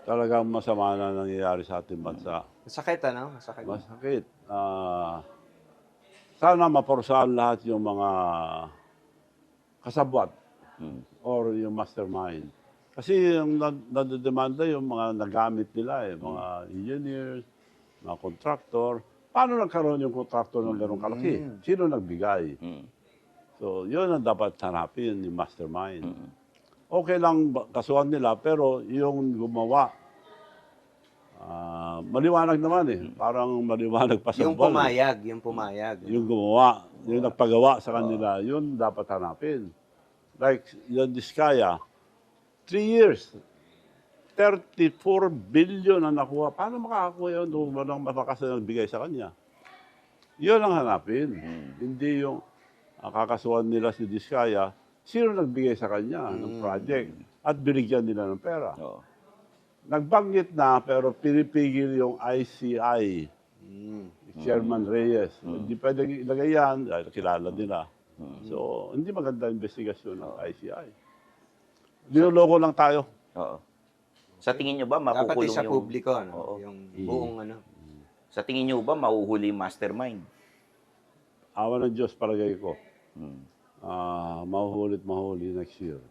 talagang masama na nangyayari sa ating bansa. Masakit, ano? Masakit. Masakit. Sana maparusahan lahat yung mga kasabwat or yung mastermind. Kasi yung nadedemanda yung mga nagamit nila mga engineers, mga contractor. Paano nagkaroon yung contractor ng ganong kalaki? Sino nagbigay? So, yun ang dapat hanapin, yung mastermind. Okay lang kasuhan nila, pero yung gumawa, maliwanag naman Parang maliwanag pa sa Yung buwan. pumayag, yung pumayag. Yung gumawa, yung nagpagawa sa kanila, yun dapat hanapin. Like, yung Diskaya, 3 years, 34 billion ang nakuha. Paano makakakuha yun kung walang matakas na nagbigay sa kanya? Yun ang hanapin. Hindi yung kakasuhan nila si Diskaya, sino nagbigay sa kanya ng project at binigyan nila ng pera. Nagbanggit na pero pinipigil yung ICI, Chairman Reyes. Hindi pwedeng ilagay yan dahil kilala nila. So, hindi maganda investigasyon ng ICI. Niloloko lang tayo. Oo. Sa tingin nyo ba Dapat makukulong sa yung... publiko, no? Yung buong ano. Sa tingin nyo ba mahuhuli yung mastermind? Awa ng Diyos, palagay ko. Mahuli next year.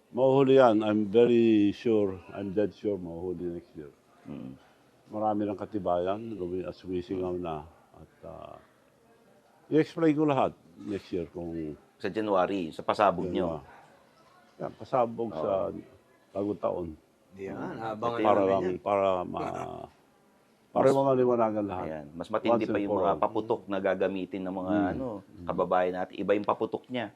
Mahuhuli yan. I'm very sure, I'm dead sure mahuhuli next year. Marami ng katibayan, sumisingaw na. At i-explain ko lahat next year kung... Sa January, sa pasabog nyo. Yan, pasabog sa bagong taon. Yan, abangan Para namin lang, yan. para mamaliwanagan lahat. Ayan. Mas matindi Once pa and yung for mga all. paputok na gagamitin ng mga kababayan natin. Iba yung paputok niya.